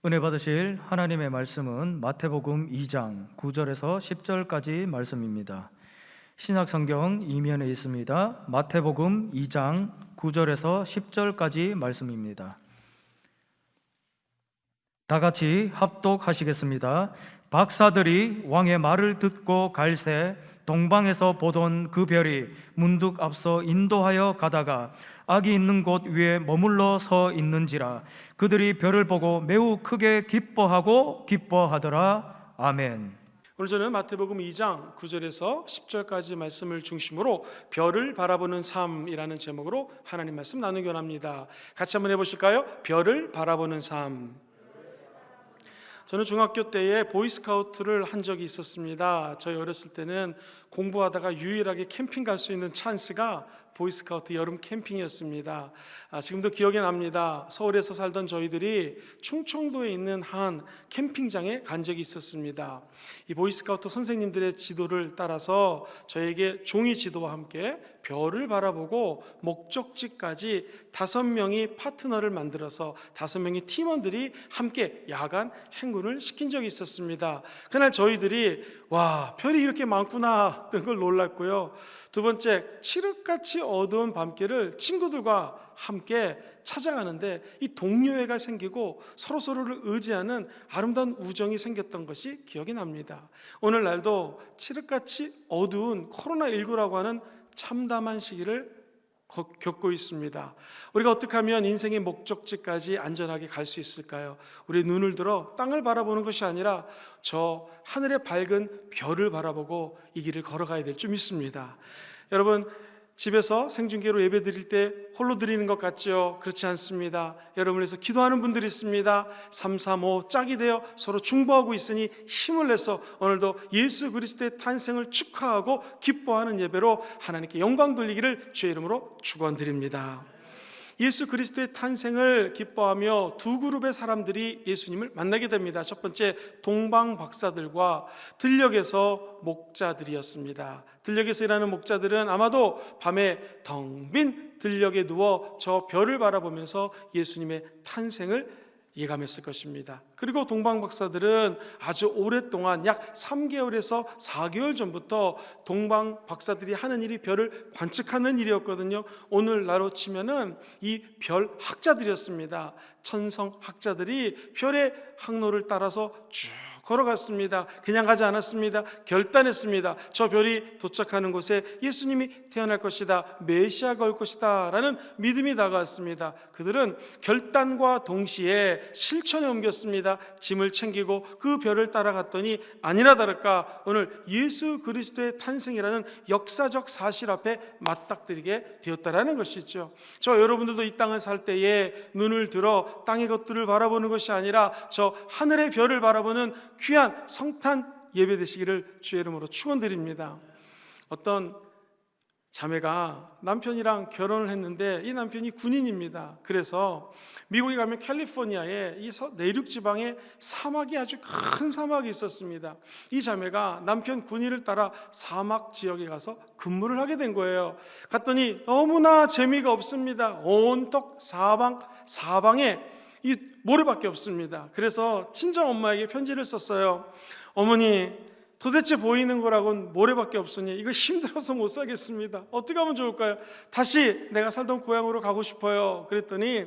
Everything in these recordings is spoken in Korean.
은혜 받으실 하나님의 말씀은 마태복음 2장 9절에서 10절까지 말씀입니다. 신약성경 이면에 있습니다. 마태복음 2장 9절에서 10절까지 말씀입니다. 다 같이 합독하시겠습니다. 박사들이 왕의 말을 듣고 갈새 동방에서 보던 그 별이 문득 앞서 인도하여 가다가 악이 있는 곳 위에 머물러 서 있는지라 그들이 별을 보고 매우 크게 기뻐하더라. 아멘. 오늘 저는 마태복음 2장 9절에서 10절까지 말씀을 중심으로 별을 바라보는 삶이라는 제목으로 하나님 말씀 나누기 원합니다. 같이 한번 해보실까요? 별을 바라보는 삶. 저는 중학교 때에 보이스카우트를 한 적이 있었습니다. 저희 어렸을 때는 공부하다가 유일하게 캠핑 갈 수 있는 찬스가 보이스카우트 여름 캠핑이었습니다. 지금도 기억이 납니다. 서울에서 살던 저희들이 충청도에 있는 한 캠핑장에 간 적이 있었습니다. 이 보이스카우트 선생님들의 지도를 따라서 저에게 종이 지도와 함께 별을 바라보고 목적지까지 5명이 파트너를 만들어서 5명의 팀원들이 함께 야간 행군을 시킨 적이 있었습니다. 그날 저희들이 와, 별이 이렇게 많구나 그런 걸 놀랐고요. 두 번째, 칠흑같이 어두운 밤길을 친구들과 함께 찾아가는데 이 동료애가 생기고 서로서로를 의지하는 아름다운 우정이 생겼던 것이 기억이 납니다. 오늘날도 칠흑같이 어두운 코로나19라고 하는 참담한 시기를 겪고 있습니다. 우리가 어떻게 하면 인생의 목적지까지 안전하게 갈 수 있을까요? 우리 눈을 들어 땅을 바라보는 것이 아니라 저 하늘의 밝은 별을 바라보고 이 길을 걸어가야 될 줄 믿습니다. 여러분, 집에서 생중계로 예배 드릴 때 홀로 드리는 것 같죠? 그렇지 않습니다. 여러분에서 기도하는 분들이 있습니다. 335 짝이 되어 서로 중보하고 있으니 힘을 내서 오늘도 예수 그리스도의 탄생을 축하하고 기뻐하는 예배로 하나님께 영광 돌리기를 주의 이름으로 축원드립니다. 예수 그리스도의 탄생을 기뻐하며 두 그룹의 사람들이 예수님을 만나게 됩니다. 첫 번째, 동방 박사들과 들녘에서 목자들이었습니다. 들녘에서 일하는 목자들은 아마도 밤에 텅 빈 들녘에 누워 저 별을 바라보면서 예수님의 탄생을 예감했을 것입니다. 그리고 동방 박사들은 아주 오랫동안 약 3개월에서 4개월 전부터 동방 박사들이 하는 일이 별을 관측하는 일이었거든요. 오늘날로 치면은 이 별 학자들이었습니다. 천성 학자들이 별의 항로를 따라서 쭉 걸어갔습니다. 그냥 가지 않았습니다. 결단했습니다. 저 별이 도착하는 곳에 예수님이 태어날 것이다, 메시아가 올 것이다 라는 믿음이 다가왔습니다. 그들은 결단과 동시에 실천에 옮겼습니다. 짐을 챙기고 그 별을 따라갔더니 아니나 다를까 오늘 예수 그리스도의 탄생이라는 역사적 사실 앞에 맞닥뜨리게 되었다라는 것이죠. 저 여러분들도 이 땅을 살 때에 눈을 들어 땅의 것들을 바라보는 것이 아니라 저 하늘의 별을 바라보는 귀한 성탄 예배 되시기를 주의 이름으로 축원드립니다. 어떤 자매가 남편이랑 결혼을 했는데 이 남편이 군인입니다. 그래서 미국에 가면 캘리포니아에 이 내륙 지방에 사막이 아주 큰 사막이 있었습니다. 이 자매가 남편 군인을 따라 사막 지역에 가서 근무를 하게 된 거예요. 갔더니 너무나 재미가 없습니다. 온통 사방에 이 모래밖에 없습니다. 그래서 친정 엄마에게 편지를 썼어요. 어머니, 도대체 보이는 거라고는 모래밖에 없으니 이거 힘들어서 못 살겠습니다. 어떻게 하면 좋을까요? 다시 내가 살던 고향으로 가고 싶어요. 그랬더니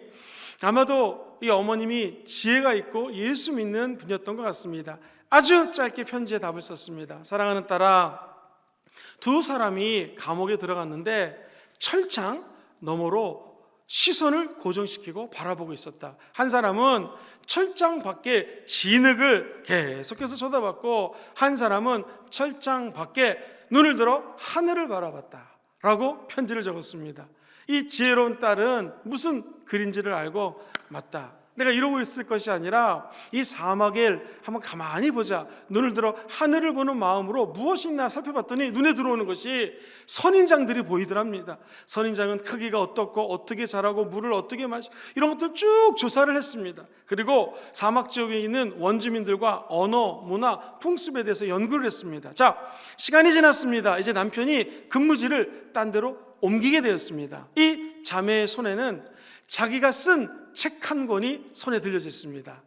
아마도 이 어머님이 지혜가 있고 예수 믿는 분이었던 것 같습니다. 아주 짧게 편지에 답을 썼습니다. 사랑하는 딸아, 두 사람이 감옥에 들어갔는데 철창 너머로 시선을 고정시키고 바라보고 있었다. 한 사람은 철장 밖에 진흙을 계속해서 쳐다봤고 한 사람은 철장 밖에 눈을 들어 하늘을 바라봤다 라고 편지를 적었습니다. 이 지혜로운 딸은 무슨 글인지를 알고 맞다, 내가 이러고 있을 것이 아니라 이 사막을 한번 가만히 보자, 눈을 들어 하늘을 보는 마음으로 무엇이 있나 살펴봤더니 눈에 들어오는 것이 선인장들이 보이더랍니다. 선인장은 크기가 어떻고 어떻게 자라고 물을 어떻게 마시고 이런 것들 쭉 조사를 했습니다. 그리고 사막 지역에 있는 원주민들과 언어, 문화, 풍습에 대해서 연구를 했습니다. 자, 시간이 지났습니다. 이제 남편이 근무지를 딴 데로 옮기게 되었습니다. 이 자매의 손에는 자기가 쓴 책 한 권이 손에 들려져 있습니다.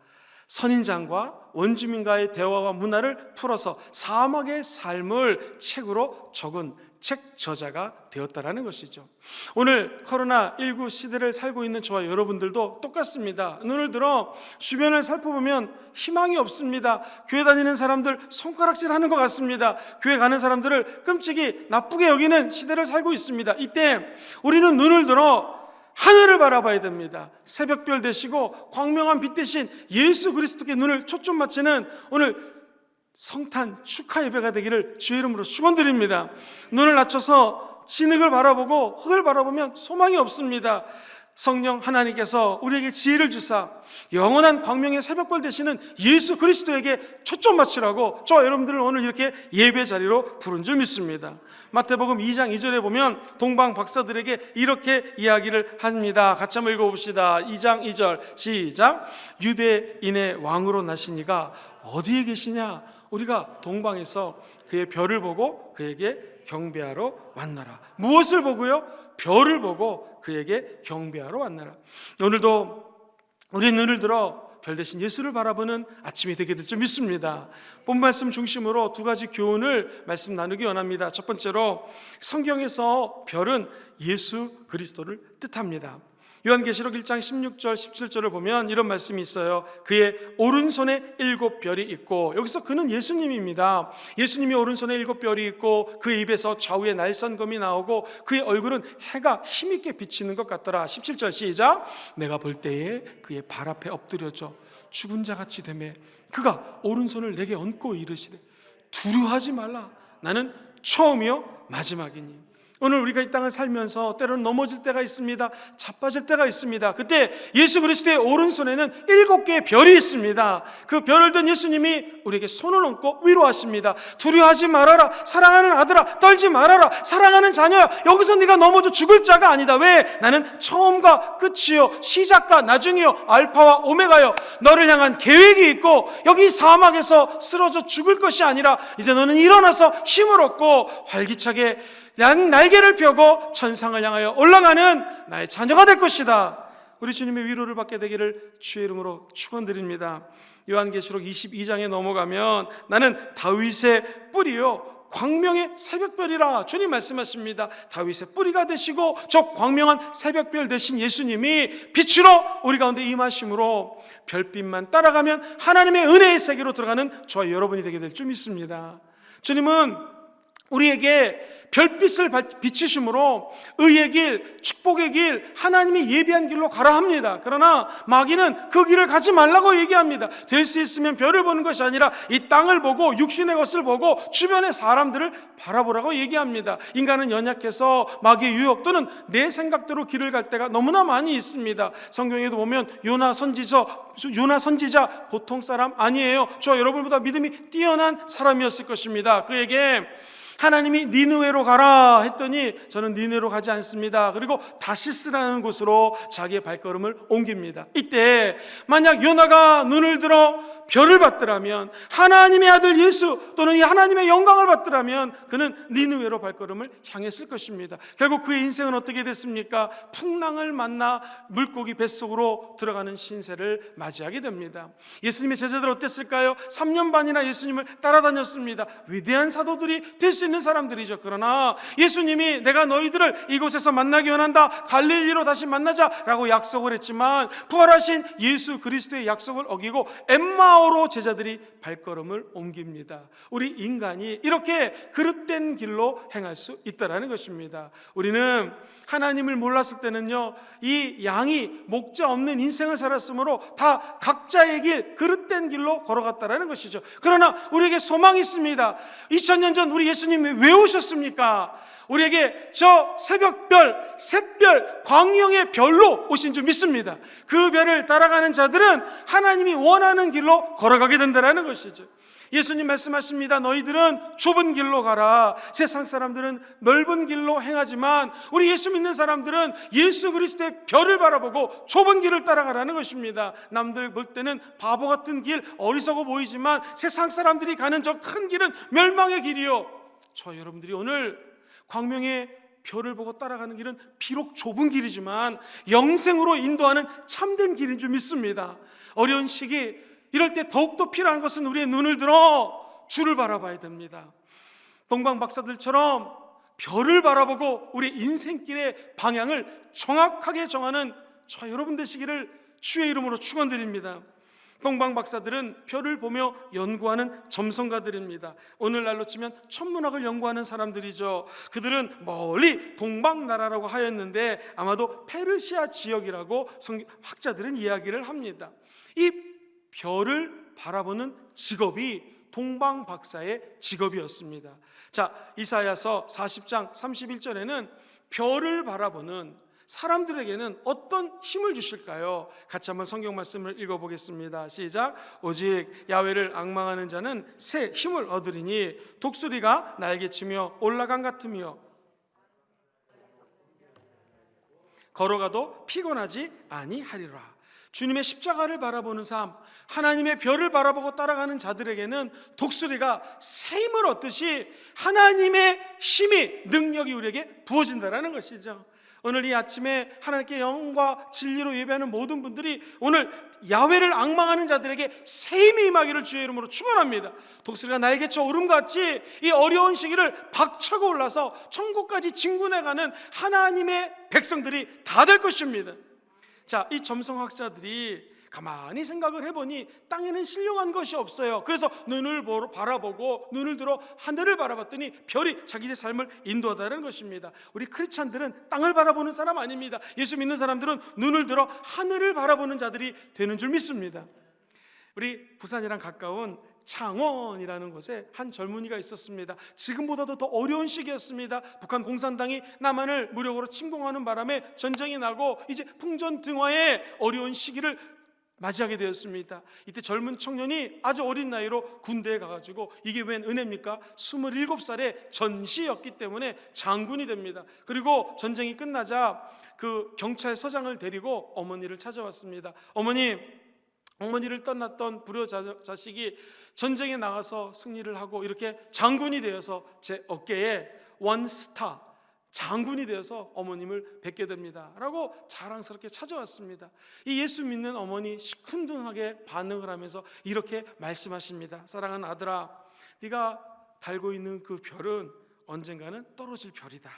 선인장과 원주민과의 대화와 문화를 풀어서 사막의 삶을 책으로 적은 책 저자가 되었다라는 것이죠. 오늘 코로나19 시대를 살고 있는 저와 여러분들도 똑같습니다. 눈을 들어 주변을 살펴보면 희망이 없습니다. 교회 다니는 사람들 손가락질 하는 것 같습니다. 교회 가는 사람들을 끔찍이 나쁘게 여기는 시대를 살고 있습니다. 이때 우리는 눈을 들어 하늘을 바라봐야 됩니다. 새벽별 되시고 광명한 빛 대신 예수 그리스도께 눈을 초점 맞추는 오늘 성탄 축하 예배가 되기를 주의 이름으로 축원드립니다. 눈을 낮춰서 진흙을 바라보고 흙을 바라보면 소망이 없습니다. 성령 하나님께서 우리에게 지혜를 주사 영원한 광명의 새벽별 되시는 예수 그리스도에게 초점 맞추라고 저 여러분들을 오늘 이렇게 예배 자리로 부른 줄 믿습니다. 마태복음 2장 2절에 보면 동방 박사들에게 이렇게 이야기를 합니다. 같이 한번 읽어봅시다. 2장 2절 시작. 유대인의 왕으로 나신 이가 어디에 계시냐? 우리가 동방에서 그의 별을 보고 그에게 경배하러 왔노라. 무엇을 보고요? 별을 보고 그에게 경배하러 왔노라. 오늘도 우리 눈을 들어 별 대신 예수를 바라보는 아침이 되게 될 줄 믿습니다. 본 말씀 중심으로 두 가지 교훈을 말씀 나누기 원합니다. 첫 번째로 성경에서 별은 예수 그리스도를 뜻합니다. 요한계시록 1장 16절 17절을 보면 이런 말씀이 있어요. 그의 오른손에 7별이 있고, 여기서 그는 예수님입니다. 예수님이 오른손에 7별이 있고 그의 입에서 좌우에 날선검이 나오고 그의 얼굴은 해가 힘있게 비치는 것 같더라. 17절 시작. 내가 볼 때에 그의 발 앞에 엎드려져 죽은 자같이 되매 그가 오른손을 내게 얹고 이르시되 두려워하지 말라. 나는 처음이요 마지막이니. 오늘 우리가 이 땅을 살면서 때로는 넘어질 때가 있습니다. 자빠질 때가 있습니다. 그때 예수 그리스도의 오른손에는 7개의 별이 있습니다. 그 별을 든 예수님이 우리에게 손을 얹고 위로하십니다. 두려워하지 말아라. 사랑하는 아들아, 떨지 말아라. 사랑하는 자녀야, 여기서 네가 넘어도 죽을 자가 아니다. 왜? 나는 처음과 끝이요 시작과 나중이요 알파와 오메가요. 너를 향한 계획이 있고 여기 사막에서 쓰러져 죽을 것이 아니라 이제 너는 일어나서 힘을 얻고 활기차게 날개를 펴고 천상을 향하여 올라가는 나의 자녀가 될 것이다. 우리 주님의 위로를 받게 되기를 주의 이름으로 축원드립니다. 요한계시록 22장에 넘어가면 나는 다윗의 뿌리요 광명의 새벽별이라 주님 말씀하십니다. 다윗의 뿌리가 되시고 저 광명한 새벽별 되신 예수님이 빛으로 우리 가운데 임하심으로 별빛만 따라가면 하나님의 은혜의 세계로 들어가는 저와 여러분이 되게 될 줄 믿습니다. 주님은 우리에게 별빛을 비추심으로 의의 길, 축복의 길, 하나님이 예비한 길로 가라 합니다. 그러나 마귀는 그 길을 가지 말라고 얘기합니다. 될 수 있으면 별을 보는 것이 아니라 이 땅을 보고 육신의 것을 보고 주변의 사람들을 바라보라고 얘기합니다. 인간은 연약해서 마귀의 유혹 또는 내 생각대로 길을 갈 때가 너무나 많이 있습니다. 성경에도 보면 요나 선지자 보통 사람 아니에요. 저 여러분보다 믿음이 뛰어난 사람이었을 것입니다. 그에게 하나님이 니느웨로 가라 했더니 저는 니느웨로 가지 않습니다. 그리고 다시스라는 곳으로 자기의 발걸음을 옮깁니다. 이때 만약 요나가 눈을 들어 별을 봤더라면, 하나님의 아들 예수 또는 이 하나님의 영광을 봤더라면 그는 니느웨로 발걸음을 향했을 것입니다. 결국 그의 인생은 어떻게 됐습니까? 풍랑을 만나 물고기 뱃속으로 들어가는 신세를 맞이하게 됩니다. 예수님의 제자들 어땠을까요? 3년 반이나 예수님을 따라다녔습니다. 위대한 사도들이 될 수 있는 사람들이죠. 그러나 예수님이 내가 너희들을 이곳에서 만나기 원한다, 갈릴리로 다시 만나자라고 약속을 했지만 부활하신 예수 그리스도의 약속을 어기고 엠마오로 제자들이 발걸음을 옮깁니다. 우리 인간이 이렇게 그릇된 길로 행할 수 있다는 것입니다. 우리는 하나님을 몰랐을 때는요, 이 양이 목자 없는 인생을 살았으므로 다 각자의 길, 그릇된 길로 걸어갔다는 것이죠. 그러나 우리에게 소망이 있습니다. 2000년 전 우리 예수님이 왜 오셨습니까? 우리에게 저 새벽별, 샛별, 광명의 별로 오신 줄 믿습니다. 그 별을 따라가는 자들은 하나님이 원하는 길로 걸어가게 된다는 것이죠. 예수님 말씀하십니다. 너희들은 좁은 길로 가라. 세상 사람들은 넓은 길로 행하지만 우리 예수 믿는 사람들은 예수 그리스도의 별을 바라보고 좁은 길을 따라가라는 것입니다. 남들 볼 때는 바보 같은 길, 어리석어 보이지만 세상 사람들이 가는 저 큰 길은 멸망의 길이요, 저 여러분들이 오늘 광명의 별을 보고 따라가는 길은 비록 좁은 길이지만 영생으로 인도하는 참된 길인 줄 믿습니다. 어려운 시기 이럴 때 더욱더 필요한 것은 우리의 눈을 들어 주를 바라봐야 됩니다. 동방 박사들처럼 별을 바라보고 우리 인생길의 방향을 정확하게 정하는 저 여러분 되시기를 주의 이름으로 축원드립니다. 동방 박사들은 별을 보며 연구하는 점성가들입니다. 오늘날로 치면 천문학을 연구하는 사람들이죠. 그들은 멀리 동방나라라고 하였는데 아마도 페르시아 지역이라고 학자들은 이야기를 합니다. 이 별을 바라보는 직업이 동방 박사의 직업이었습니다. 자, 이사야서 40장 31절에는 별을 바라보는 사람들에게는 어떤 힘을 주실까요? 같이 한번 성경 말씀을 읽어보겠습니다. 시작. 오직 야훼를 앙망하는 자는 새 힘을 얻으리니 독수리가 날개치며 올라간 같으며 걸어가도 피곤하지 아니하리라. 주님의 십자가를 바라보는 삶, 하나님의 별을 바라보고 따라가는 자들에게는 독수리가 새 힘을 얻듯이 하나님의 힘이, 능력이 우리에게 부어진다는 것이죠. 오늘 이 아침에 하나님께 영과 진리로 예배하는 모든 분들이 오늘 야훼를 앙망하는 자들에게 새 힘이 임하기를 주의 이름으로 축원합니다. 독수리가 날개쳐 오름같이 이 어려운 시기를 박차고 올라서 천국까지 진군해가는 하나님의 백성들이 다 될 것입니다. 자, 이 점성학자들이 가만히 생각을 해보니 땅에는 신령한 것이 없어요. 그래서 눈을 바라보고 눈을 들어 하늘을 바라봤더니 별이 자기의 삶을 인도하다는 것입니다. 우리 크리스찬들은 땅을 바라보는 사람 아닙니다. 예수 믿는 사람들은 눈을 들어 하늘을 바라보는 자들이 되는 줄 믿습니다. 우리 부산이랑 가까운 창원이라는 곳에 한 젊은이가 있었습니다. 지금보다도 더 어려운 시기였습니다. 북한 공산당이 남한을 무력으로 침공하는 바람에 전쟁이 나고 이제 풍전등화의 어려운 시기를 맞이하게 되었습니다. 이때 젊은 청년이 아주 어린 나이로 군대에 가가지고, 이게 웬 은혜입니까? 27살의 전시였기 때문에 장군이 됩니다. 그리고 전쟁이 끝나자 그 경찰서장을 데리고 어머니를 찾아왔습니다. 어머니를 떠났던 불효자식이 전쟁에 나가서 승리를 하고 이렇게 장군이 되어서 제 어깨에 원스타, 장군이 되어서 어머님을 뵙게 됩니다 라고 자랑스럽게 찾아왔습니다. 이 예수 믿는 어머니 시큰둥하게 반응을 하면서 이렇게 말씀하십니다. 사랑하는 아들아, 네가 달고 있는 그 별은 언젠가는 떨어질 별이다.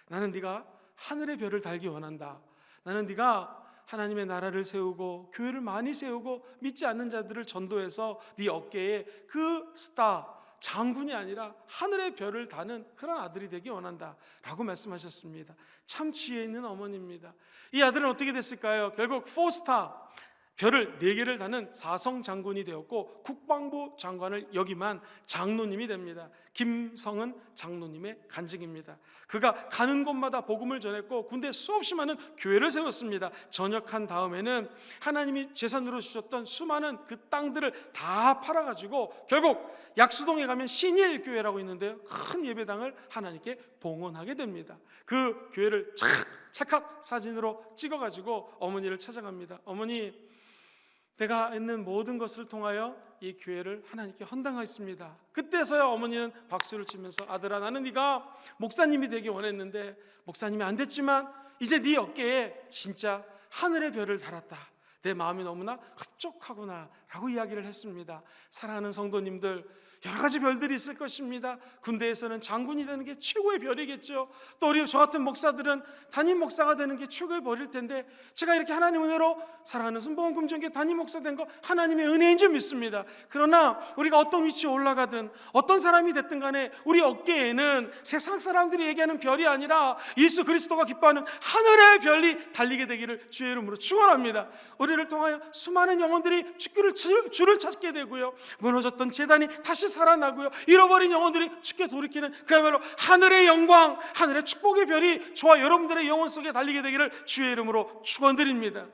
나는 네가 하늘의 별을 달기 원한다. 나는 네가 하나님의 나라를 세우고 교회를 많이 세우고 믿지 않는 자들을 전도해서 네 어깨에 그 스타, 장군이 아니라 하늘의 별을 다는 그런 아들이 되기 원한다 라고 말씀하셨습니다. 참 지혜 있는 어머니입니다. 이 아들은 어떻게 됐을까요? 결국 4스타, 별을 4개를 다는 사성 장군이 되었고 국방부 장관을 역임한 장로님이 됩니다. 김성은 장로님의 간증입니다. 그가 가는 곳마다 복음을 전했고 군대 수없이 많은 교회를 세웠습니다. 전역한 다음에는 하나님이 재산으로 주셨던 수많은 그 땅들을 다 팔아가지고 결국 약수동에 가면 신일교회라고 있는데요, 큰 예배당을 하나님께 봉헌하게 됩니다. 그 교회를 찰칵 사진으로 찍어가지고 어머니를 찾아갑니다. 어머니, 내가 있는 모든 것을 통하여 이 교회를 하나님께 헌당하였습니다. 그때서야 어머니는 박수를 치면서, 아들아, 나는 네가 목사님이 되기 원했는데 목사님이 안 됐지만 이제 네 어깨에 진짜 하늘의 별을 달았다. 내 마음이 너무나 흡족하구나 라고 이야기를 했습니다. 사랑하는 성도님들, 여러 가지 별들이 있을 것입니다. 군대에서는 장군이 되는 게 최고의 별이겠죠. 또 우리 저 같은 목사들은 담임 목사가 되는 게 최고의 별일 텐데, 제가 이렇게 하나님 은혜로 사랑하는 순복음 금정교회 담임 목사 된 거 하나님의 은혜인 줄 믿습니다. 그러나 우리가 어떤 위치에 올라가든 어떤 사람이 됐든 간에 우리 어깨에는 세상 사람들이 얘기하는 별이 아니라 예수 그리스도가 기뻐하는 하늘의 별이 달리게 되기를 주의 이름으로 축원합니다. 우리를 통하여 수많은 영혼들이 주를 찾게 되고요, 무너졌던 제단이 다시 살아나고요, 잃어버린 영혼들이 주께 돌이키는 그야말로 하늘의 영광, 하늘의 축복의 별이 저와 여러분들의 영혼 속에 달리게 되기를 주의 이름으로 축원드립니다.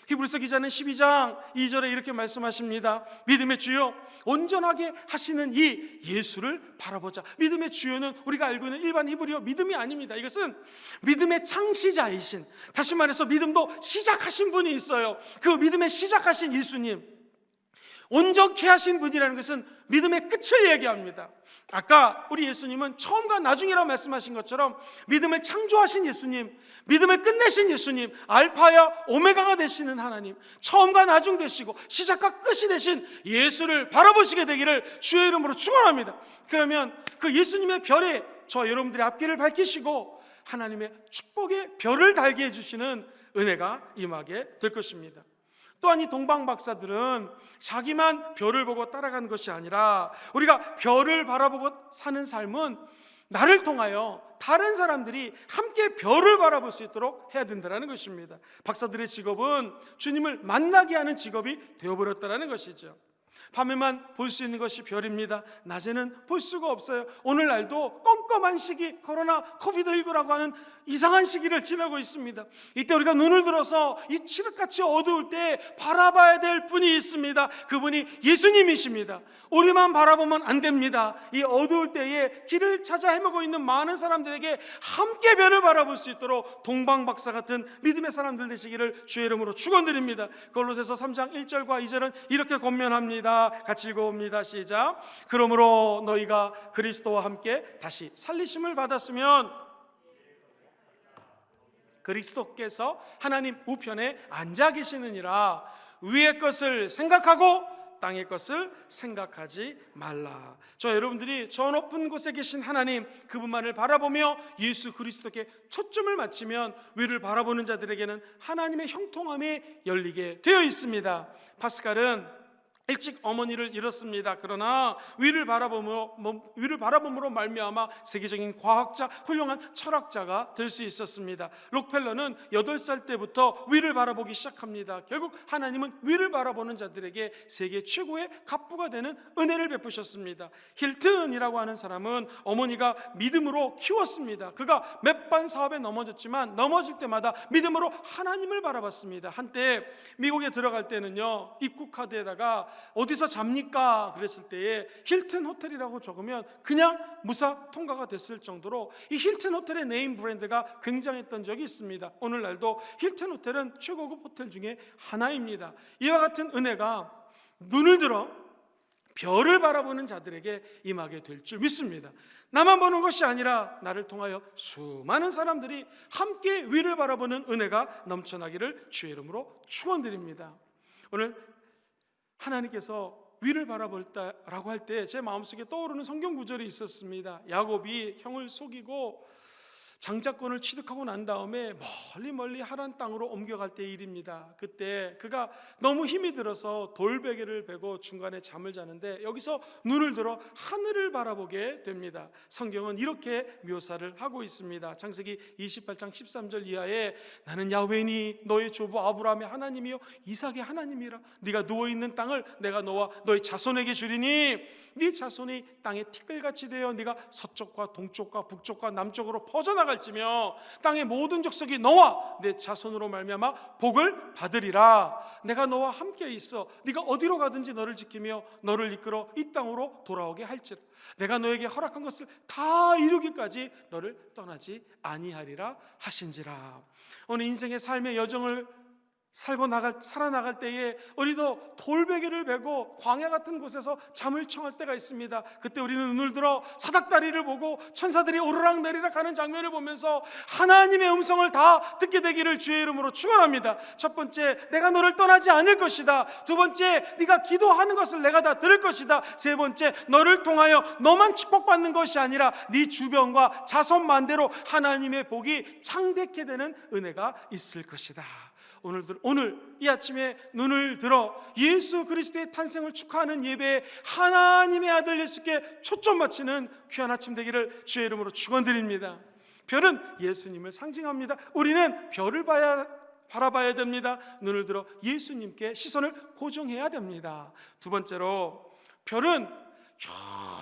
히브리서 기자는 12장 2절에 이렇게 말씀하십니다. 믿음의 주요, 온전하게 하시는 이 예수를 바라보자. 믿음의 주요는 우리가 알고 있는 일반 히브리어 믿음이 아닙니다. 이것은 믿음의 창시자이신, 다시 말해서 믿음도 시작하신 분이 있어요. 그 믿음의 시작하신 예수님, 온전케 하신 분이라는 것은 믿음의 끝을 얘기합니다. 아까 우리 예수님은 처음과 나중이라고 말씀하신 것처럼 믿음을 창조하신 예수님, 믿음을 끝내신 예수님, 알파야 오메가가 되시는 하나님, 처음과 나중 되시고 시작과 끝이 되신 예수를 바라보시게 되기를 주의 이름으로 축원합니다. 그러면 그 예수님의 별에 저와 여러분들의 앞길을 밝히시고 하나님의 축복의 별을 달게 해주시는 은혜가 임하게 될 것입니다. 또한 이 동방 박사들은 자기만 별을 보고 따라가는 것이 아니라 우리가 별을 바라보고 사는 삶은 나를 통하여 다른 사람들이 함께 별을 바라볼 수 있도록 해야 된다는 것입니다. 박사들의 직업은 주님을 만나게 하는 직업이 되어버렸다는 것이죠. 밤에만 볼 수 있는 것이 별입니다. 낮에는 볼 수가 없어요. 오늘날도 껌껌한 시기, 코로나 코비드19라고 하는 이상한 시기를 지나고 있습니다. 이때 우리가 눈을 들어서 이 칠흑같이 어두울 때 바라봐야 될 분이 있습니다. 그분이 예수님이십니다. 우리만 바라보면 안 됩니다. 이 어두울 때에 길을 찾아 헤매고 있는 많은 사람들에게 함께 별을 바라볼 수 있도록 동방박사 같은 믿음의 사람들 되시기를 주의 이름으로 축원드립니다. 골로새서 3장 1절과 2절은 이렇게 권면합니다. 같이 읽어봅니다. 시작. 그러므로 너희가 그리스도와 함께 다시 살리심을 받았으면 그리스도께서 하나님 우편에 앉아 계시느니라. 위의 것을 생각하고 땅의 것을 생각하지 말라. 저 여러분들이 저 높은 곳에 계신 하나님 그분만을 바라보며 예수 그리스도께 초점을 맞추면 위를 바라보는 자들에게는 하나님의 형통함이 열리게 되어 있습니다. 파스칼은 일찍 어머니를 잃었습니다. 그러나 위를 바라봄으로 말미암아 세계적인 과학자, 훌륭한 철학자가 될 수 있었습니다. 록펠러는 8살 때부터 위를 바라보기 시작합니다. 결국 하나님은 위를 바라보는 자들에게 세계 최고의 갑부가 되는 은혜를 베푸셨습니다. 힐튼이라고 하는 사람은 어머니가 믿음으로 키웠습니다. 그가 몇 번 사업에 넘어졌지만 넘어질 때마다 믿음으로 하나님을 바라봤습니다. 한때 미국에 들어갈 때는요, 입국 카드에다가 어디서 잡니까? 그랬을 때에 힐튼 호텔이라고 적으면 그냥 무사 통과가 됐을 정도로 이 힐튼 호텔의 네임 브랜드가 굉장했던 적이 있습니다. 오늘날도 힐튼 호텔은 최고급 호텔 중에 하나입니다. 이와 같은 은혜가 눈을 들어 별을 바라보는 자들에게 임하게 될 줄 믿습니다. 나만 보는 것이 아니라 나를 통하여 수많은 사람들이 함께 위를 바라보는 은혜가 넘쳐나기를 주의 이름으로 축원드립니다. 오늘 하나님께서 위를 바라볼다라고 할 때 제 마음속에 떠오르는 성경 구절이 있었습니다. 야곱이 형을 속이고 장자권을 취득하고 난 다음에 멀리 하란 땅으로 옮겨갈 때의 일입니다. 그때 그가 너무 힘이 들어서 돌베개를 베고 중간에 잠을 자는데 여기서 눈을 들어 하늘을 바라보게 됩니다. 성경은 이렇게 묘사를 하고 있습니다. 창세기 28장 13절 이하에 나는 야훼니 너의 조부 아브라함의 하나님이요 이삭의 하나님이라. 네가 누워있는 땅을 내가 너와 너의 자손에게 주리니 네 자손이 땅의 티끌같이 되어 네가 서쪽과 동쪽과 북쪽과 남쪽으로 퍼져나갈지며 땅의 모든 족속이 너와 내 자손으로 말미암아 복을 받으리라. 내가 너와 함께 있어 네가 어디로 가든지 너를 지키며 너를 이끌어 이 땅으로 돌아오게 할지라. 내가 너에게 허락한 것을 다 이루기까지 너를 떠나지 아니하리라 하신지라. 오늘 인생의 삶의 여정을 살아나갈 때에 우리도 돌베개를 베고 광야 같은 곳에서 잠을 청할 때가 있습니다. 그때 우리는 눈을 들어 사닥다리를 보고 천사들이 오르락내리락 하는 장면을 보면서 하나님의 음성을 다 듣게 되기를 주의 이름으로 축원합니다. 첫 번째, 내가 너를 떠나지 않을 것이다. 두 번째, 네가 기도하는 것을 내가 다 들을 것이다. 세 번째, 너를 통하여 너만 축복받는 것이 아니라 네 주변과 자손만대로 하나님의 복이 창대케 되는 은혜가 있을 것이다. 오늘 이 아침에 눈을 들어 예수 그리스도의 탄생을 축하하는 예배에 하나님의 아들 예수께 초점 맞추는 귀한 아침 되기를 주의 이름으로 축원드립니다. 별은 예수님을 상징합니다. 우리는 별을 바라봐야 됩니다. 눈을 들어 예수님께 시선을 고정해야 됩니다. 두 번째로, 별은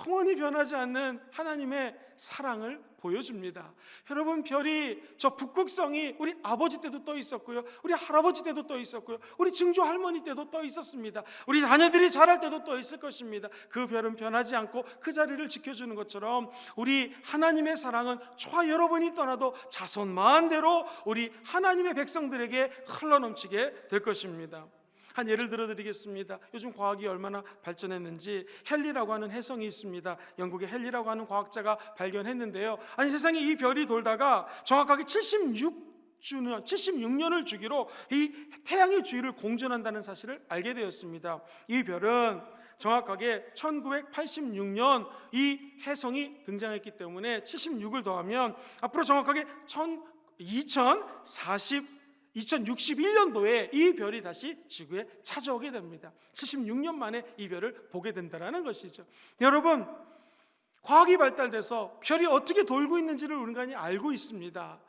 영원히 변하지 않는 하나님의 사랑을 보여줍니다. 여러분, 별이 저 북극성이 우리 아버지 때도 떠 있었고요, 우리 할아버지 때도 떠 있었고요, 우리 증조 할머니 때도 떠 있었습니다. 우리 자녀들이 자랄 때도 떠 있을 것입니다. 그 별은 변하지 않고 그 자리를 지켜주는 것처럼 우리 하나님의 사랑은 저와 여러분이 떠나도 자손만대로 우리 하나님의 백성들에게 흘러넘치게 될 것입니다. 한 예를 들어드리겠습니다. 요즘 과학이 얼마나 발전했는지 헨리라고 하는 혜성이 있습니다. 영국의 헨리라고 하는 과학자가 발견했는데요. 아니, 세상에 이 별이 돌다가 정확하게 76년을 주기로 이 태양의 주위를 공전한다는 사실을 알게 되었습니다. 이 별은 정확하게 1986년 이 혜성이 등장했기 때문에 76을 더하면 앞으로 정확하게 2061년도에 이 별이 다시 지구에 찾아오게 됩니다. 76년 만에 이 별을 보게 된다는 것이죠. 여러분, 과학이 발달돼서 별이 어떻게 돌고 있는지를 우리 인간이 알고 있습니다.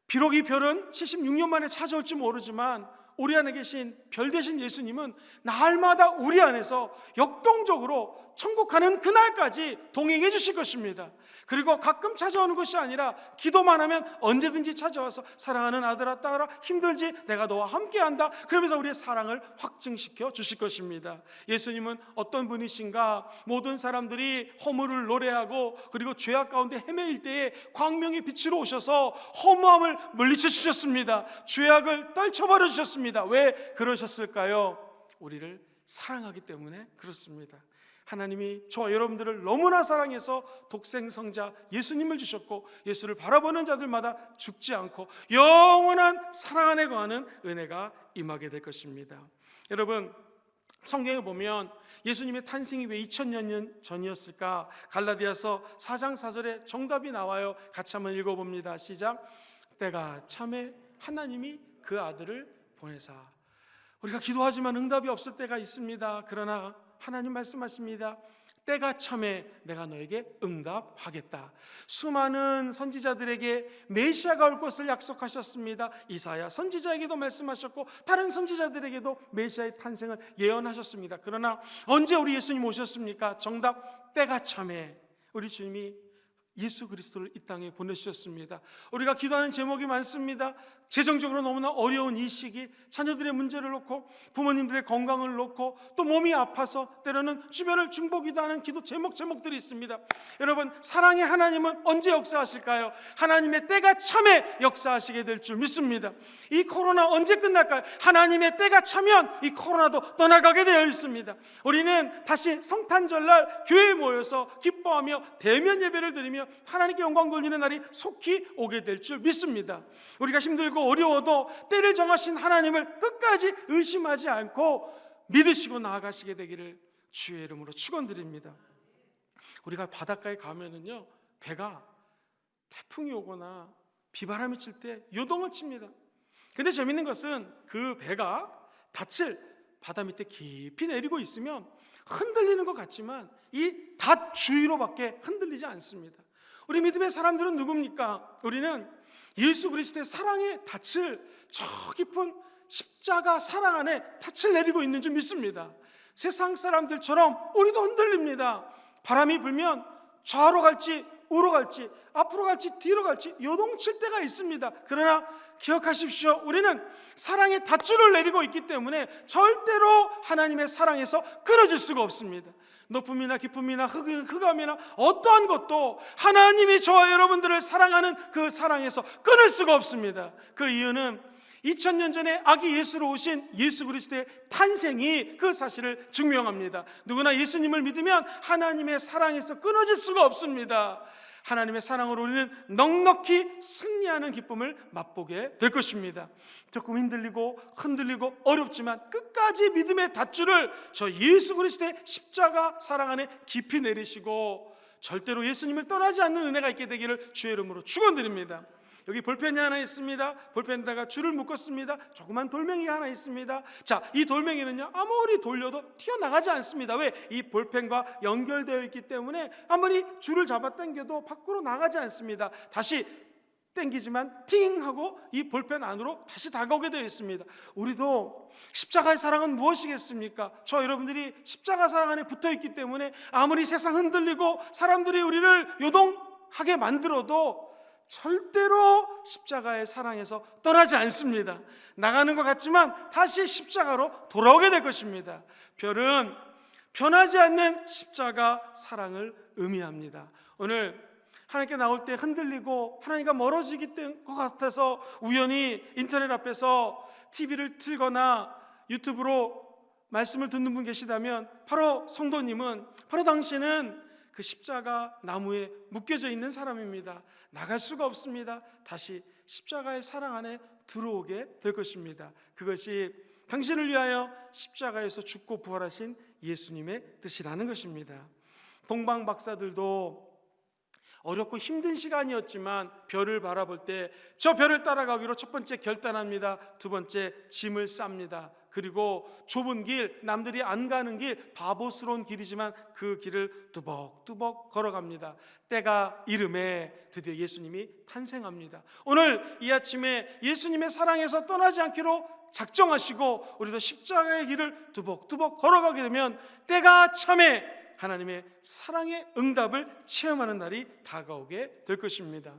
비록 이 별은 76년 만에 찾아올지 모르지만 우리 안에 계신 별 되신 예수님은 날마다 우리 안에서 역동적으로 천국 가는 그날까지 동행해 주실 것입니다. 그리고 가끔 찾아오는 것이 아니라 기도만 하면 언제든지 찾아와서 사랑하는 아들아 딸아 힘들지? 내가 너와 함께한다. 그러면서 우리의 사랑을 확증시켜 주실 것입니다. 예수님은 어떤 분이신가? 모든 사람들이 허물을 노래하고 그리고 죄악 가운데 헤매일 때에 광명의 빛으로 오셔서 허무함을 물리쳐 주셨습니다. 죄악을 떨쳐버려 주셨습니다. 왜 그러셨을까요? 우리를 사랑하기 때문에 그렇습니다. 하나님이 저와 여러분들을 너무나 사랑해서 독생성자 예수님을 주셨고 예수를 바라보는 자들마다 죽지 않고 영원한 사랑 안에 거하는 은혜가 임하게 될 것입니다. 여러분, 성경에 보면 예수님의 탄생이 왜 2000년 전이었을까? 갈라디아서 4장 4절에 정답이 나와요. 같이 한번 읽어봅니다. 시작. 때가 참에 하나님이 그 아들을 보내사. 우리가 기도하지만 응답이 없을 때가 있습니다. 그러나 하나님 말씀하십니다. 때가 참에 내가 너에게 응답하겠다. 수많은 선지자들에게 메시아가 올 것을 약속하셨습니다. 이사야 선지자에게도 말씀하셨고 다른 선지자들에게도 메시아의 탄생을 예언하셨습니다. 그러나 언제 우리 예수님 오셨습니까? 정답, 때가 참에 우리 주님이 예수 그리스도를 이 땅에 보내주셨습니다. 우리가 기도하는 제목이 많습니다. 재정적으로 너무나 어려운 이 시기, 자녀들의 문제를 놓고 부모님들의 건강을 놓고 또 몸이 아파서 때로는 주변을 중보기도 하는 기도 제목들이 있습니다. 여러분, 사랑의 하나님은 언제 역사하실까요? 하나님의 때가 참에 역사하시게 될 줄 믿습니다. 이 코로나 언제 끝날까요? 하나님의 때가 차면 이 코로나도 떠나가게 되어 있습니다. 우리는 다시 성탄절날 교회에 모여서 기뻐하며 대면 예배를 드리며 하나님께 영광 돌리는 날이 속히 오게 될 줄 믿습니다. 우리가 힘들고 어려워도 때를 정하신 하나님을 끝까지 의심하지 않고 믿으시고 나아가시게 되기를 주의 이름으로 축원드립니다. 우리가 바닷가에 가면은요, 배가 태풍이 오거나 비바람이 칠 때 요동을 칩니다. 근데 재밌는 것은 그 배가 닻을 바다 밑에 깊이 내리고 있으면 흔들리는 것 같지만 이 닷 주위로밖에 흔들리지 않습니다. 우리 믿음의 사람들은 누굽니까? 우리는 예수 그리스도의 사랑의 닻을 저 깊은 십자가 사랑 안에 닻을 내리고 있는 줄 믿습니다. 세상 사람들처럼 우리도 흔들립니다. 바람이 불면 좌로 갈지 우로 갈지 앞으로 갈지 뒤로 갈지 요동칠 때가 있습니다. 그러나 기억하십시오. 우리는 사랑의 닷줄을 내리고 있기 때문에 절대로 하나님의 사랑에서 끊어질 수가 없습니다. 높음이나 깊음이나 흑암이나 어떠한 것도 하나님이 저와 여러분들을 사랑하는 그 사랑에서 끊을 수가 없습니다. 그 이유는 2000년 전에 아기 예수로 오신 예수 그리스도의 탄생이 그 사실을 증명합니다. 누구나 예수님을 믿으면 하나님의 사랑에서 끊어질 수가 없습니다. 하나님의 사랑으로 우리는 넉넉히 승리하는 기쁨을 맛보게 될 것입니다. 조금 흔들리고 어렵지만 끝까지 믿음의 닷줄을 저 예수 그리스도의 십자가 사랑 안에 깊이 내리시고 절대로 예수님을 떠나지 않는 은혜가 있게 되기를 주의 이름으로 축원드립니다. 여기 볼펜이 하나 있습니다. 볼펜에다가 줄을 묶었습니다. 조그만 돌멩이가 하나 있습니다. 자, 이 돌멩이는요 아무리 돌려도 튀어나가지 않습니다. 왜? 이 볼펜과 연결되어 있기 때문에 아무리 줄을 잡아 당겨도 밖으로 나가지 않습니다. 다시 당기지만 팅 하고 이 볼펜 안으로 다시 다가오게 되어 있습니다. 우리도 십자가의 사랑은 무엇이겠습니까? 저 여러분들이 십자가 사랑 안에 붙어 있기 때문에 아무리 세상 흔들리고 사람들이 우리를 요동하게 만들어도 절대로 십자가의 사랑에서 떠나지 않습니다. 나가는 것 같지만 다시 십자가로 돌아오게 될 것입니다. 별은 변하지 않는 십자가 사랑을 의미합니다. 오늘 하나님께 나올 때 흔들리고 하나님과 멀어지기 것 같아서 우연히 인터넷 앞에서 TV를 틀거나 유튜브로 말씀을 듣는 분 계시다면 바로 성도님은, 바로 당신은 그 십자가 나무에 묶여져 있는 사람입니다. 나갈 수가 없습니다. 다시 십자가의 사랑 안에 들어오게 될 것입니다. 그것이 당신을 위하여 십자가에서 죽고 부활하신 예수님의 뜻이라는 것입니다. 동방 박사들도 어렵고 힘든 시간이었지만 별을 바라볼 때 저 별을 따라가기로 첫 번째 결단합니다. 두 번째, 짐을 쌉니다. 그리고 좁은 길, 남들이 안 가는 길, 바보스러운 길이지만 그 길을 뚜벅뚜벅 걸어갑니다. 때가 이름에 드디어 예수님이 탄생합니다. 오늘 이 아침에 예수님의 사랑에서 떠나지 않기로 작정하시고 우리도 십자가의 길을 뚜벅뚜벅 걸어가게 되면 때가 참에 하나님의 사랑의 응답을 체험하는 날이 다가오게 될 것입니다.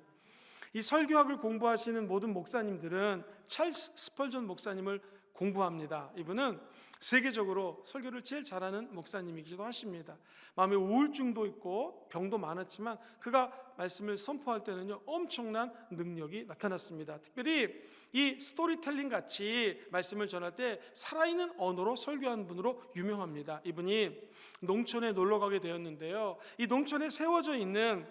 이 설교학을 공부하시는 모든 목사님들은 찰스 스펄전 목사님을 공부합니다. 이분은 세계적으로 설교를 제일 잘하는 목사님이기도 하십니다. 마음에 우울증도 있고 병도 많았지만 그가 말씀을 선포할 때는요, 엄청난 능력이 나타났습니다. 특별히 이 스토리텔링 같이 말씀을 전할 때 살아있는 언어로 설교한 분으로 유명합니다. 이분이 농촌에 놀러 가게 되었는데요, 이 농촌에 세워져 있는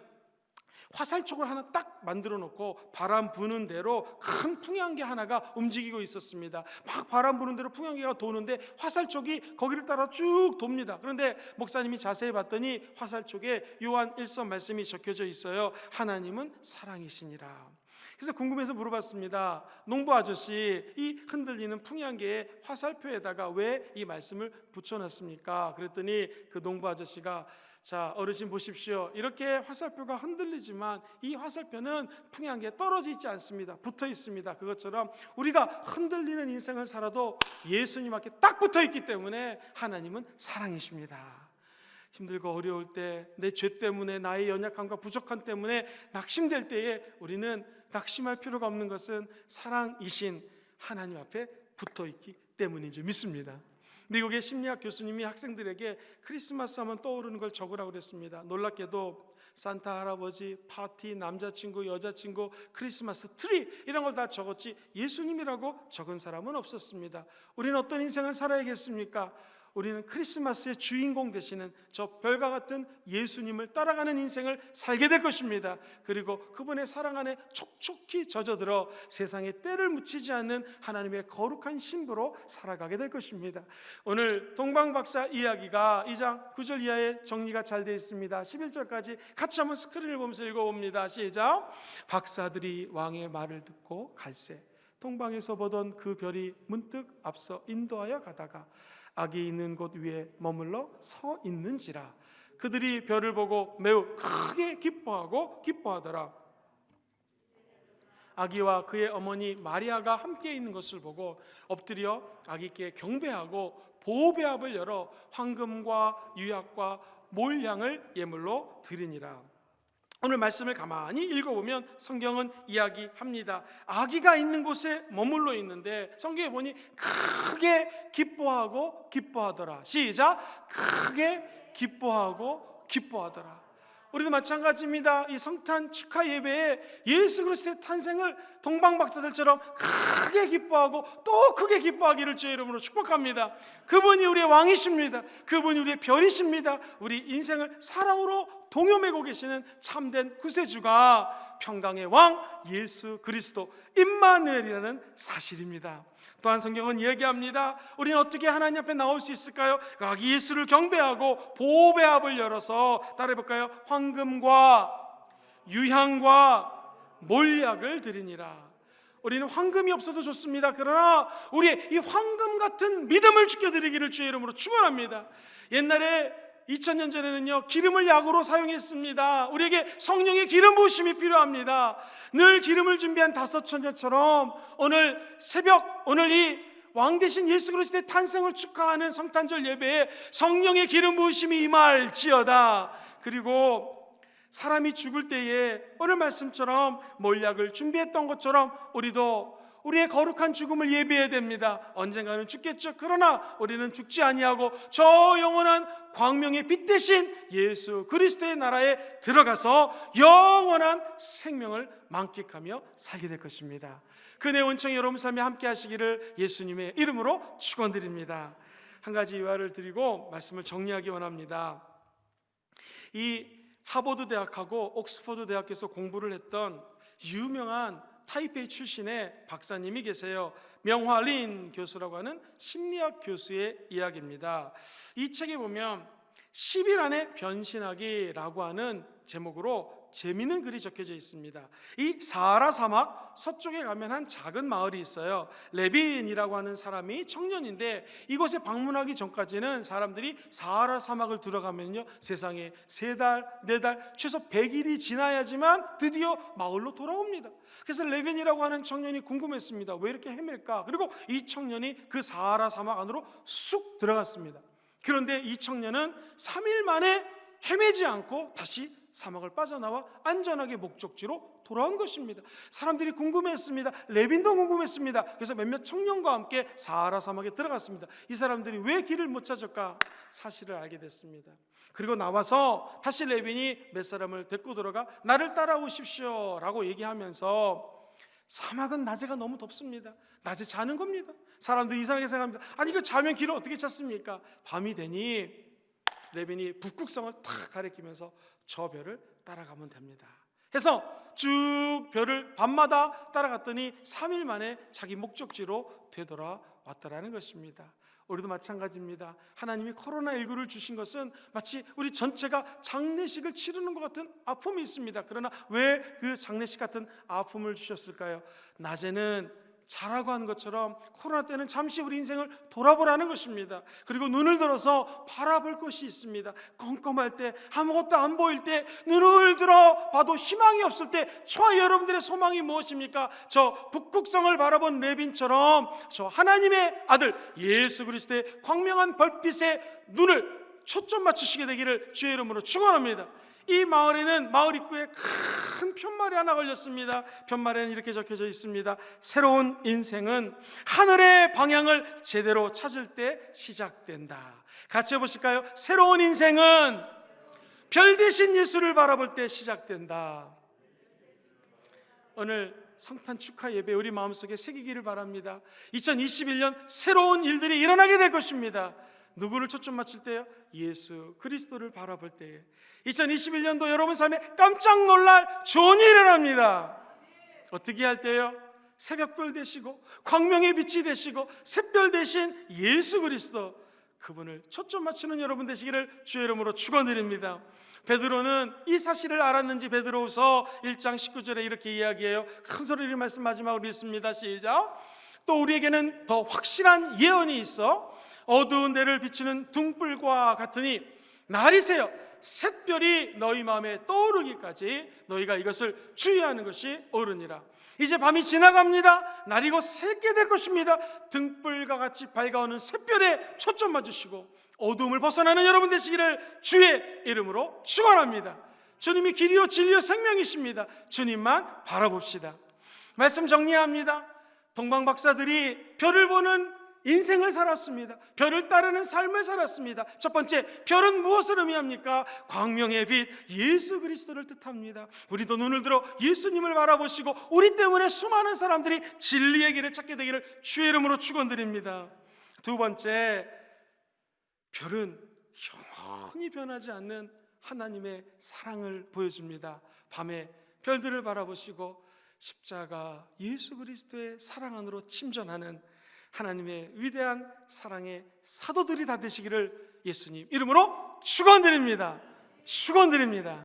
화살촉을 하나 딱 만들어 놓고 바람 부는 대로 큰 풍향계 하나가 움직이고 있었습니다. 막 바람 부는 대로 풍향계가 도는데 화살촉이 거기를 따라 쭉 돕니다. 그런데 목사님이 자세히 봤더니 화살촉에 요한 1서 말씀이 적혀져 있어요. 하나님은 사랑이시니라. 그래서 궁금해서 물어봤습니다. 농부 아저씨, 이 흔들리는 풍향계에 화살표에다가 왜 이 말씀을 붙여놨습니까? 그랬더니 그 농부 아저씨가, 자, 어르신 보십시오. 이렇게 화살표가 흔들리지만 이 화살표는 풍향계에 떨어져 있지 않습니다. 붙어 있습니다. 그것처럼 우리가 흔들리는 인생을 살아도 예수님 앞에 딱 붙어 있기 때문에 하나님은 사랑이십니다. 힘들고 어려울 때, 내 죄 때문에, 나의 연약함과 부족함 때문에 낙심될 때에 우리는 낙심할 필요가 없는 것은 사랑이신 하나님 앞에 붙어 있기 때문인 줄 믿습니다. 미국의 심리학 교수님이 학생들에게 크리스마스 하면 떠오르는 걸 적으라고 그랬습니다. 놀랍게도 산타 할아버지, 파티, 남자친구, 여자친구, 크리스마스 트리 이런 걸 다 적었지 예수님이라고 적은 사람은 없었습니다. 우리는 어떤 인생을 살아야겠습니까? 우리는 크리스마스의 주인공 되시는 저 별과 같은 예수님을 따라가는 인생을 살게 될 것입니다. 그리고 그분의 사랑 안에 촉촉히 젖어들어 세상에 때를 묻히지 않는 하나님의 거룩한 신부로 살아가게 될 것입니다. 오늘 동방박사 이야기가 2장 9절 이하에 정리가 잘 되어 있습니다. 11절까지 같이 한번 스크린을 보면서 읽어봅니다. 시작. 박사들이 왕의 말을 듣고 갈새 동방에서 보던 그 별이 문득 앞서 인도하여 가다가 아기 있는 곳 위에 머물러 서 있는지라. 그들이 별을 보고 매우 크게 기뻐하더라. 아기와 그의 어머니 마리아가 함께 있는 것을 보고 엎드려 아기께 경배하고 보배압을 열어 황금과 유약과 몰량을 예물로 드리니라. 오늘 말씀을 가만히 읽어보면 성경은 이야기합니다. 아기가 있는 곳에 머물러 있는데 성경에 보니 크게 기뻐하더라. 시작. 크게 기뻐하더라. 우리도 마찬가지입니다. 이 성탄 축하 예배에 예수 그리스도의 탄생을 동방 박사들처럼 크게 기뻐하고 또 크게 기뻐하기를 주의 이름으로 축복합니다. 그분이 우리의 왕이십니다. 그분이 우리의 별이십니다. 우리 인생을 사랑으로 동요매고 계시는 참된 구세주가 평강의 왕 예수 그리스도 임마누엘이라는 사실입니다. 또한 성경은 얘기합니다. 우리는 어떻게 하나님 앞에 나올 수 있을까요? 아기 예수를 경배하고 보배압을 열어서 따라해볼까요? 황금과 유향과 몰약을 드리니라. 우리는 황금이 없어도 좋습니다. 그러나 우리의 이 황금 같은 믿음을 주께 드리기를 주의 이름으로 축원합니다. 옛날에 2000년 전에는요, 기름을 약으로 사용했습니다. 우리에게 성령의 기름 부으심이 필요합니다. 늘 기름을 준비한 다섯 처녀처럼 오늘 새벽, 오늘 이 왕 대신 예수 그리스도의 탄생을 축하하는 성탄절 예배에 성령의 기름 부으심이 임할지어다. 그리고 사람이 죽을 때에 오늘 말씀처럼 몰약을 준비했던 것처럼 우리도 우리의 거룩한 죽음을 예비해야 됩니다. 언젠가는 죽겠죠. 그러나 우리는 죽지 아니하고 저 영원한 광명의 빛 대신 예수 그리스도의 나라에 들어가서 영원한 생명을 만끽하며 살게 될 것입니다. 그네 원청이 여러분 삶에 함께 하시기를 예수님의 이름으로 축원드립니다. 한 가지 유화를 드리고 말씀을 정리하기 원합니다. 이 하버드 대학하고 옥스퍼드 대학에서 공부를 했던 유명한 타이페이 출신의 박사님이 계세요. 명화린 교수라고 하는 심리학 교수의 이야기입니다. 이 책에 보면 10일 안에 변신하기라고 하는 제목으로 재미있는 글이 적혀져 있습니다. 이 사하라 사막 서쪽에 가면 한 작은 마을이 있어요. 레빈이라고 하는 사람이 청년인데 이곳에 방문하기 전까지는 사람들이 사하라 사막을 들어가면요, 세상에 3달, 4달, 최소 100일이 지나야지만 드디어 마을로 돌아옵니다. 그래서 레빈이라고 하는 청년이 궁금했습니다. 왜 이렇게 헤맬까? 그리고 이 청년이 그 사하라 사막 안으로 쑥 들어갔습니다. 그런데 이 청년은 3일 만에 헤매지 않고 다시 사막을 빠져나와 안전하게 목적지로 돌아온 것입니다. 사람들이 궁금했습니다. 레빈도 궁금했습니다. 그래서 몇몇 청년과 함께 사하라 사막에 들어갔습니다. 이 사람들이 왜 길을 못 찾을까? 사실을 알게 됐습니다. 그리고 나와서 다시 레빈이 몇 사람을 데리고 들어가 나를 따라오십시오 라고 얘기하면서, 사막은 낮에가 너무 덥습니다. 낮에 자는 겁니다. 사람들이 이상하게 생각합니다. 아니 이거 자면 길을 어떻게 찾습니까? 밤이 되니 레빈이 북극성을 탁 가리키면서 저 별을 따라가면 됩니다. 해서 쭉 별을 밤마다 따라갔더니 3일 만에 자기 목적지로 되돌아왔다라는 것입니다. 우리도 마찬가지입니다. 하나님이 코로나19를 주신 것은 마치 우리 전체가 장례식을 치르는 것 같은 아픔이 있습니다. 그러나 왜 그 장례식 같은 아픔을 주셨을까요? 낮에는 자라고 하는 것처럼 코로나 때는 잠시 우리 인생을 돌아보라는 것입니다. 그리고 눈을 들어서 바라볼 것이 있습니다. 컴컴할 때, 아무것도 안 보일 때, 눈을 들어 봐도 희망이 없을 때, 저와 여러분들의 소망이 무엇입니까? 저 북극성을 바라본 레빈처럼 저 하나님의 아들 예수 그리스도의 광명한 별빛에 눈을 초점 맞추시게 되기를 주의 이름으로 축원합니다. 이 마을에는 마을 입구에 큰 편말이 하나 걸렸습니다. 편말에는 이렇게 적혀져 있습니다. 새로운 인생은 하늘의 방향을 제대로 찾을 때 시작된다. 같이 해보실까요? 새로운 인생은 별 대신 예수를 바라볼 때 시작된다. 오늘 성탄 축하 예배 우리 마음속에 새기기를 바랍니다. 2021년 새로운 일들이 일어나게 될 것입니다. 누구를 초점 맞출 때요? 예수 그리스도를 바라볼 때에 2021년도 여러분 삶에 깜짝 놀랄 좋은 일이 일어납니다. 어떻게 할 때요? 새벽별 되시고 광명의 빛이 되시고 샛별 되신 예수 그리스도, 그분을 초점 맞추는 여러분 되시기를 주의 이름으로 축원드립니다. 베드로는 이 사실을 알았는지 베드로후서 1장 19절에 이렇게 이야기해요. 큰 소리를 말씀 마지막으로 읽습니다. 시작. 또 우리에게는 더 확실한 예언이 있어 어두운 데를 비추는 등불과 같으니 날이 새어 샛별이 너희 마음에 떠오르기까지 너희가 이것을 주의하는 것이 옳으니라. 이제 밤이 지나갑니다. 날이 곧 새게 될 것입니다. 등불과 같이 밝아오는 샛별에 초점 맞으시고 어두움을 벗어나는 여러분 되시기를 주의 이름으로 축원합니다. 주님이 길이요 진리요 생명이십니다. 주님만 바라봅시다. 말씀 정리합니다. 동방 박사들이 별을 보는 인생을 살았습니다. 별을 따르는 삶을 살았습니다. 첫 번째, 별은 무엇을 의미합니까? 광명의 빛 예수 그리스도를 뜻합니다. 우리도 눈을 들어 예수님을 바라보시고 우리 때문에 수많은 사람들이 진리의 길을 찾게 되기를 주의 이름으로 축원드립니다. 두 번째, 별은 영원히 변하지 않는 하나님의 사랑을 보여줍니다. 밤에 별들을 바라보시고 십자가 예수 그리스도의 사랑 안으로 침전하는 하나님의 위대한 사랑의 사도들이 다 되시기를 예수님 이름으로 축원드립니다. 축원드립니다.